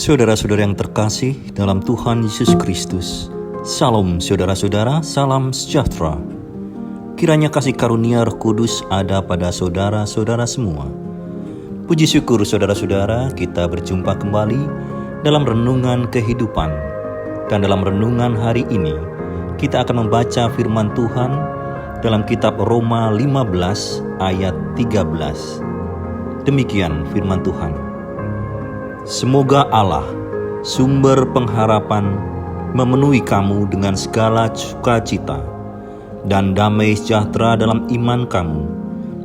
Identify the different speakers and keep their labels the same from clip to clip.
Speaker 1: Saudara-saudara yang terkasih dalam Tuhan Yesus Kristus, Salam saudara-saudara, salam sejahtera. Kiranya kasih karunia Roh Kudus ada pada saudara-saudara semua. Puji syukur saudara-saudara, kita berjumpa kembali dalam renungan kehidupan. Dan dalam renungan hari ini, kita akan membaca firman Tuhan dalam kitab Roma 15 ayat 13. Demikian firman Tuhan. Semoga Allah, sumber pengharapan, memenuhi kamu dengan segala sukacita dan damai sejahtera dalam iman kamu,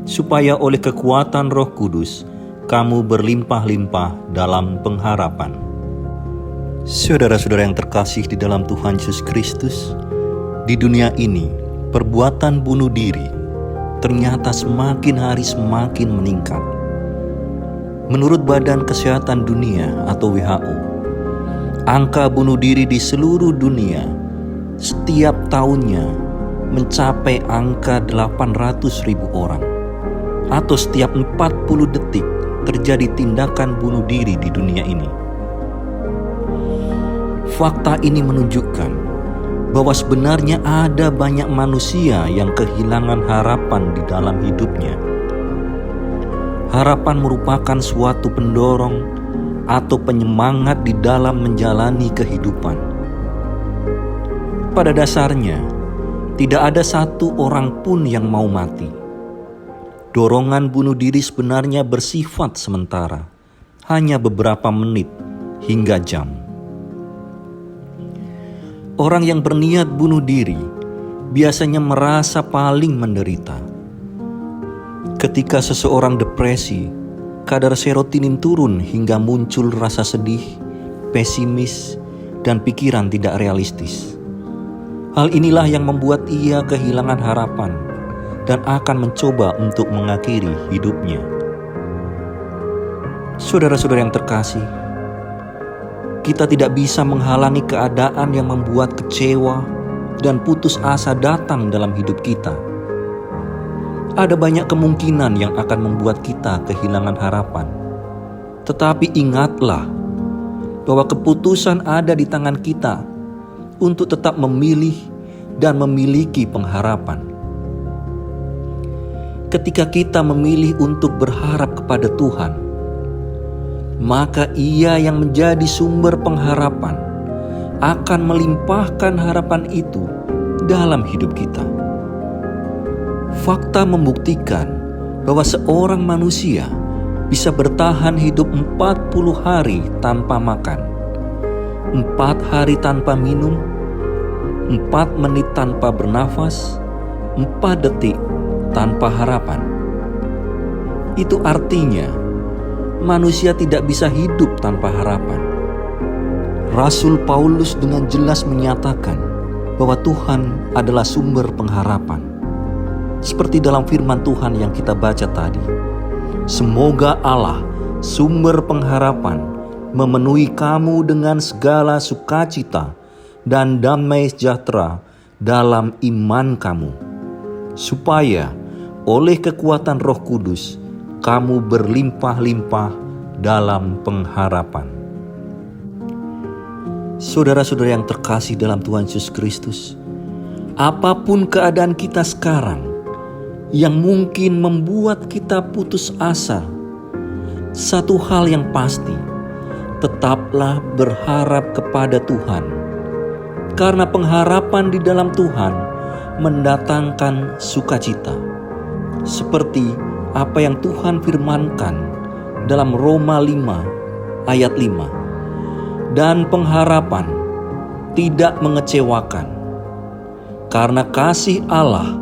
Speaker 1: supaya oleh kekuatan Roh Kudus kamu berlimpah-limpah dalam pengharapan. Saudara-saudara yang terkasih di dalam Tuhan Yesus Kristus, di dunia ini perbuatan bunuh diri ternyata semakin hari semakin meningkat. Menurut Badan Kesehatan Dunia atau WHO, angka bunuh diri di seluruh dunia setiap tahunnya mencapai angka 800.000 orang, atau setiap 40 detik terjadi tindakan bunuh diri di dunia ini. Fakta ini menunjukkan bahwa sebenarnya ada banyak manusia yang kehilangan harapan di dalam hidupnya. Harapan merupakan suatu pendorong atau penyemangat di dalam menjalani kehidupan. Pada dasarnya, tidak ada satu orang pun yang mau mati. Dorongan bunuh diri sebenarnya bersifat sementara, hanya beberapa menit hingga jam. Orang yang berniat bunuh diri biasanya merasa paling menderita. Ketika seseorang depresi, kadar serotonin turun hingga muncul rasa sedih, pesimis, dan pikiran tidak realistis. Hal inilah yang membuat ia kehilangan harapan dan akan mencoba untuk mengakhiri hidupnya. Saudara-saudara yang terkasih, kita tidak bisa menghalangi keadaan yang membuat kecewa dan putus asa datang dalam hidup kita. Ada banyak kemungkinan yang akan membuat kita kehilangan harapan. Tetapi ingatlah bahwa keputusan ada di tangan kita untuk tetap memilih dan memiliki pengharapan. Ketika kita memilih untuk berharap kepada Tuhan, maka Ia yang menjadi sumber pengharapan akan melimpahkan harapan itu dalam hidup kita. Fakta membuktikan bahwa seorang manusia bisa bertahan hidup 40 hari tanpa makan, 4 hari tanpa minum, 4 menit tanpa bernafas, 4 detik tanpa harapan. Itu artinya manusia tidak bisa hidup tanpa harapan. Rasul Paulus dengan jelas menyatakan bahwa Tuhan adalah sumber pengharapan. Seperti dalam firman Tuhan yang kita baca tadi, semoga Allah, sumber pengharapan, memenuhi kamu dengan segala sukacita dan damai sejahtera dalam iman kamu, supaya oleh kekuatan Roh Kudus kamu berlimpah-limpah dalam pengharapan. Saudara-saudara yang terkasih dalam Tuhan Yesus Kristus, apapun keadaan kita sekarang yang mungkin membuat kita putus asa, satu hal yang pasti, tetaplah berharap kepada Tuhan. Karena pengharapan di dalam Tuhan mendatangkan sukacita. Seperti apa yang Tuhan firmankan dalam Roma 5 ayat 5. Dan pengharapan tidak mengecewakan, karena kasih Allah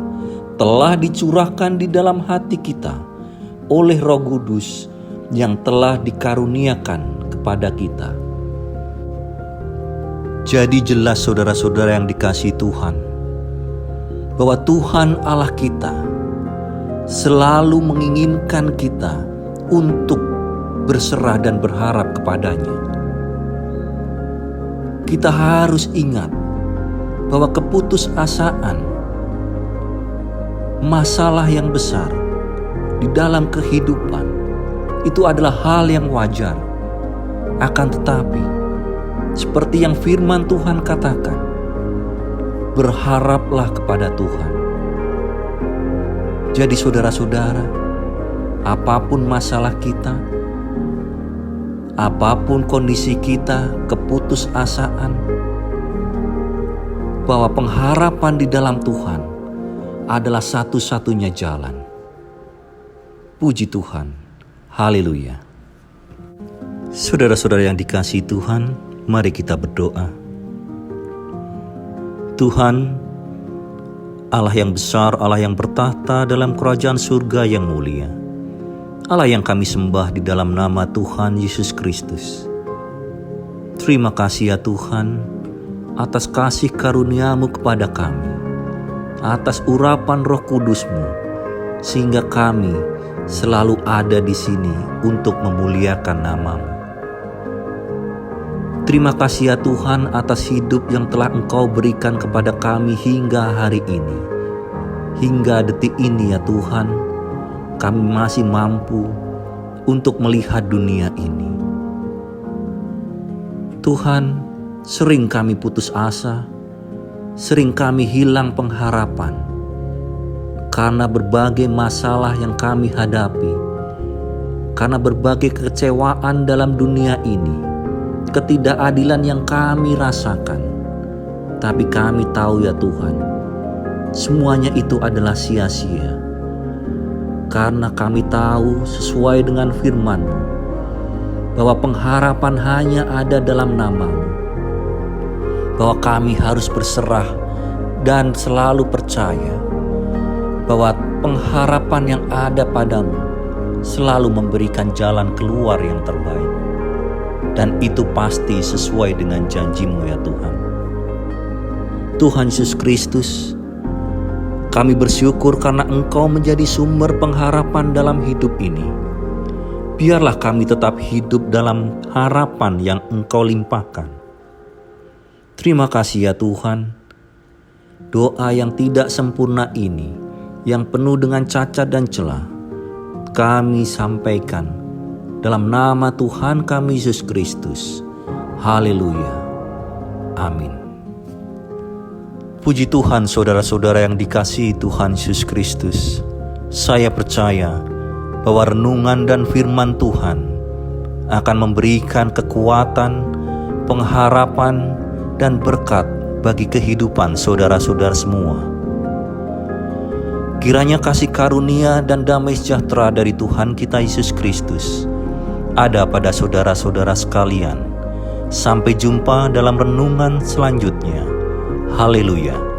Speaker 1: telah dicurahkan di dalam hati kita oleh Roh Kudus yang telah dikaruniakan kepada kita. Jadi jelas saudara-saudara yang dikasihi Tuhan, bahwa Tuhan Allah kita selalu menginginkan kita untuk berserah dan berharap kepadanya. Kita harus ingat bahwa keputusasaan, masalah yang besar di dalam kehidupan itu adalah hal yang wajar. Akan tetapi, seperti yang firman Tuhan katakan, berharaplah kepada Tuhan. Jadi saudara-saudara, apapun masalah kita, apapun kondisi kita, keputusasaan, bahwa pengharapan di dalam Tuhan adalah satu-satunya jalan. Puji Tuhan, haleluya. Saudara-saudara yang dikasihi Tuhan, mari kita berdoa. Tuhan, Allah yang besar, Allah yang bertahta dalam kerajaan surga yang mulia, Allah yang kami sembah di dalam nama Tuhan Yesus Kristus. Terima kasih ya Tuhan, atas kasih karunia-Mu kepada kami, atas urapan Roh Kudus-Mu, sehingga kami selalu ada di sini untuk memuliakan nama-Mu. Terima kasih ya Tuhan atas hidup yang telah Engkau berikan kepada kami hingga hari ini. Hingga detik ini ya Tuhan, kami masih mampu untuk melihat dunia ini. Tuhan, sering kami putus asa, sering kami hilang pengharapan karena berbagai masalah yang kami hadapi, karena berbagai kekecewaan dalam dunia ini, ketidakadilan yang kami rasakan. Tapi kami tahu ya Tuhan, semuanya itu adalah sia-sia. Karena kami tahu sesuai dengan firman-Mu, bahwa pengharapan hanya ada dalam nama-Mu. Bahwa kami harus berserah dan selalu percaya bahwa pengharapan yang ada padamu selalu memberikan jalan keluar yang terbaik. Dan itu pasti sesuai dengan janji-Mu ya Tuhan. Tuhan Yesus Kristus, kami bersyukur karena Engkau menjadi sumber pengharapan dalam hidup ini. Biarlah kami tetap hidup dalam harapan yang Engkau limpahkan. Terima kasih ya Tuhan. Doa yang tidak sempurna ini, yang penuh dengan cacat dan celah, kami sampaikan dalam nama Tuhan kami Yesus Kristus. Haleluya. Amin. Puji Tuhan saudara-saudara yang dikasihi Tuhan Yesus Kristus. Saya percaya bahwa renungan dan firman Tuhan akan memberikan kekuatan, pengharapan, dan berkat bagi kehidupan saudara-saudara semua. Kiranya kasih karunia dan damai sejahtera dari Tuhan kita Yesus Kristus ada pada saudara-saudara sekalian. Sampai jumpa dalam renungan selanjutnya. Haleluya.